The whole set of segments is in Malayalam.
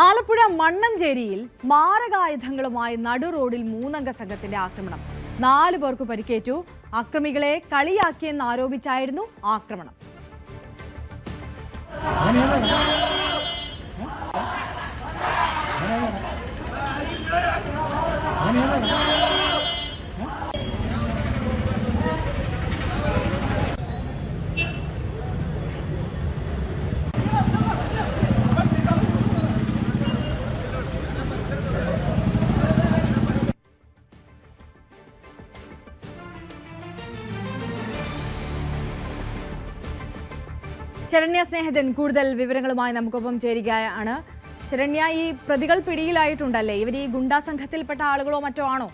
ആലപ്പുഴ മണ്ണഞ്ചേരിയിൽ മാരകായുധങ്ങളുമായി നടു റോഡിൽ മൂന്നംഗ സംഘത്തിന്റെ ആക്രമണം. 4 പേർക്ക് പരിക്കേറ്റു. അക്രമികളെ കളിയാക്കിയെന്ന് ആരോപിച്ചായിരുന്നു ആക്രമണം. ശരണ്യ സ്നേഹജൻ കൂടുതൽ വിവരങ്ങളുമായി നമുക്കൊപ്പം ചേരുകയാണ്. ശരണ്യ, ഈ പ്രതികൾ പിടിയിലായിട്ടുണ്ടല്ലേ? ഇവർ ഈ ഗുണ്ടാ സംഘത്തിൽപ്പെട്ട ആളുകളോ മറ്റോ ആണോ?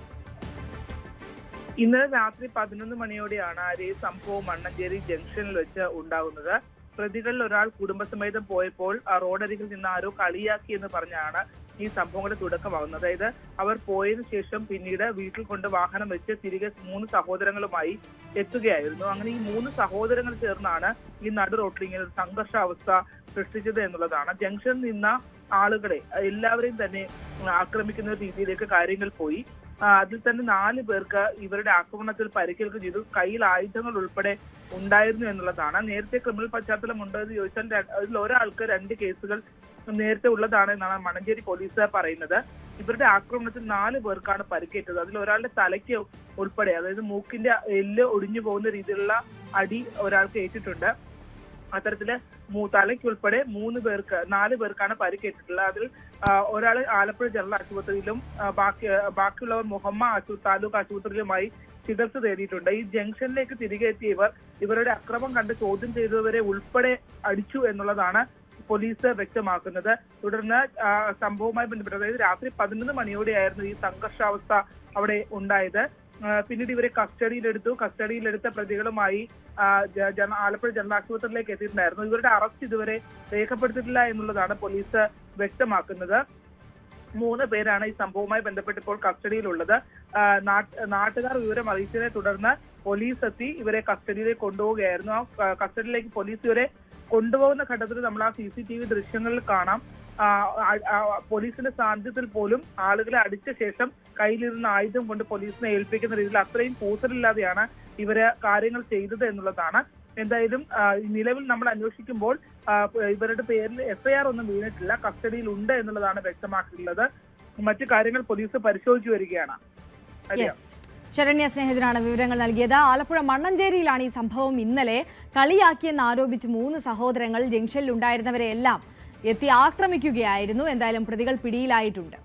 ഇന്നലെ രാത്രി 11 മണിയോടെയാണ് ഈ സംഭവം മണ്ണഞ്ചേരി ജംഗ്ഷനിൽ വെച്ച് ഉണ്ടാകുന്നത്. പ്രതികളിൽ ഒരാൾ കുടുംബസമേതം പോയപ്പോൾ റോഡരികിൽ നിന്ന് ആരോ കളിയാക്കി എന്ന് പറഞ്ഞാണ് ഈ സംഭവങ്ങളുടെ തുടക്കമാകുന്നത്. അതായത് അവർ പോയതിനു ശേഷം പിന്നീട് വീട്ടിൽ കൊണ്ട് വാഹനം വെച്ച് തിരികെ 3 സഹോദരങ്ങളുമായി എത്തുകയായിരുന്നു. അങ്ങനെ ഈ 3 സഹോദരങ്ങൾ ചേർന്നാണ് ഈ നടു റോഡിൽ ഇങ്ങനെ ഒരു സംഘർഷാവസ്ഥ സൃഷ്ടിച്ചത് എന്നുള്ളതാണ്. ജംഗ്ഷനിൽ നിന്ന ആളുകളെ എല്ലാവരെയും തന്നെ ആക്രമിക്കുന്ന രീതിയിലേക്ക് കാര്യങ്ങൾ പോയി. അതിൽ തന്നെ 4 പേർക്ക് ഇവരുടെ ആക്രമണത്തിൽ പരിക്കേൽക്കുക ചെയ്തു. കയ്യിൽ ആയുധങ്ങൾ ഉൾപ്പെടെ ഉണ്ടായിരുന്നു എന്നുള്ളതാണ്. നേരത്തെ ക്രിമിനൽ പശ്ചാത്തലം ഉണ്ടോ എന്ന് ചോദിച്ചാൽ അതിൽ ഒരാൾക്ക് 2 കേസുകൾ നേരത്തെ ഉള്ളതാണ് എന്നാണ് മണ്ണഞ്ചേരി പോലീസ് പറയുന്നത്. ഇവരുടെ ആക്രമണത്തിൽ 4 പേർക്കാണ് പരിക്കേറ്റത്. അതിൽ ഒരാളുടെ തലയ്ക്ക് ഉൾപ്പെടെ, അതായത് മൂക്കിന്റെ എല്ല് ഒടിഞ്ഞു പോകുന്ന രീതിയിലുള്ള അടി ഒരാൾക്ക് ഏറ്റിട്ടുണ്ട്. അത്തരത്തില് തലയ്ക്കുൾപ്പെടെ 4 പേർക്കാണ് പരിക്കേറ്റിട്ടുള്ളത്. അതിൽ ഒരാൾ ആലപ്പുഴ ജനറൽ ആശുപത്രിയിലും ബാക്കിയുള്ളവർ മുഹമ്മ താലൂക്ക് ആശുപത്രിയിലുമായി ചികിത്സ തേടിയിട്ടുണ്ട്. ഈ ജംഗ്ഷനിലേക്ക് തിരികെ എത്തിയ ഇവരുടെ അക്രമം കണ്ട് ചോദ്യം ചെയ്തവരെ ഉൾപ്പെടെ അടിച്ചു എന്നുള്ളതാണ് പോലീസ് വ്യക്തമാക്കുന്നത്. തുടർന്ന് സംഭവവുമായി ബന്ധപ്പെട്ട്, അതായത് രാത്രി 11 മണിയോടെയായിരുന്നു ഈ സംഘർഷാവസ്ഥ അവിടെ ഉണ്ടായത്. പിന്നീട് ഇവരെ കസ്റ്റഡിയിലെടുത്ത പ്രതികളുമായി ആലപ്പുഴ ജനറൽ ആശുപത്രിയിലേക്ക് എത്തിയിട്ടുണ്ടായിരുന്നു. ഇവരുടെ അറസ്റ്റ് ഇതുവരെ രേഖപ്പെടുത്തിയിട്ടില്ല എന്നുള്ളതാണ് പോലീസ് വ്യക്തമാക്കുന്നത്. 3 പേരാണ് ഈ സംഭവവുമായി ബന്ധപ്പെട്ട് ഇപ്പോൾ കസ്റ്റഡിയിലുള്ളത്. നാട്ടുകാർ വിവരം അറിയിച്ചതിനെ തുടർന്ന് പോലീസ് എത്തി ഇവരെ കസ്റ്റഡിയിലേക്ക് കൊണ്ടുപോവുകയായിരുന്നു. ആ കസ്റ്റഡിയിലേക്ക് പോലീസ് ഇവരെ കൊണ്ടുപോകുന്ന ഘട്ടത്തിൽ നമ്മൾ ആ CCTV ദൃശ്യങ്ങളിൽ കാണാം. പോലീസിന്റെ സാന്നിധ്യത്തിൽ പോലും ആളുകളെ അടിച്ച ശേഷം കയ്യിലിരുന്ന ആയുധം കൊണ്ട് പോലീസിനെ ഏൽപ്പിക്കുന്ന രീതിയിൽ അത്രയും കൂസലില്ലാതെയാണ് ഇവര് കാര്യങ്ങൾ ചെയ്തത് എന്നുള്ളതാണ്. എന്തായാലും നിലവിൽ നമ്മൾ അന്വേഷിക്കുമ്പോൾ ഇവരുടെ പേരിൽ FIR ഒന്നും വീണിട്ടില്ല, കസ്റ്റഡിയിൽ ഉണ്ട് എന്നുള്ളതാണ് വ്യക്തമാക്കിയിട്ടുള്ളത്. മറ്റു കാര്യങ്ങൾ പോലീസ് പരിശോധിച്ചു വരികയാണ്. ശരണ്യ സ്നേഹജനാണ് വിവരങ്ങൾ നൽകിയത്. ആലപ്പുഴ മണ്ണഞ്ചേരിയിലാണ് ഈ സംഭവം. ഇന്നലെ കളിയാക്കിയെന്ന് ആരോപിച്ച് 3 സഹോദരങ്ങൾ ജംഗ്ഷനിൽ ഉണ്ടായിരുന്നവരെയെല്ലാം എത്തി ആക്രമിക്കുകയായിരുന്നു. എന്തായാലും പ്രതികൾ പിടിയിലായിട്ടുണ്ട്.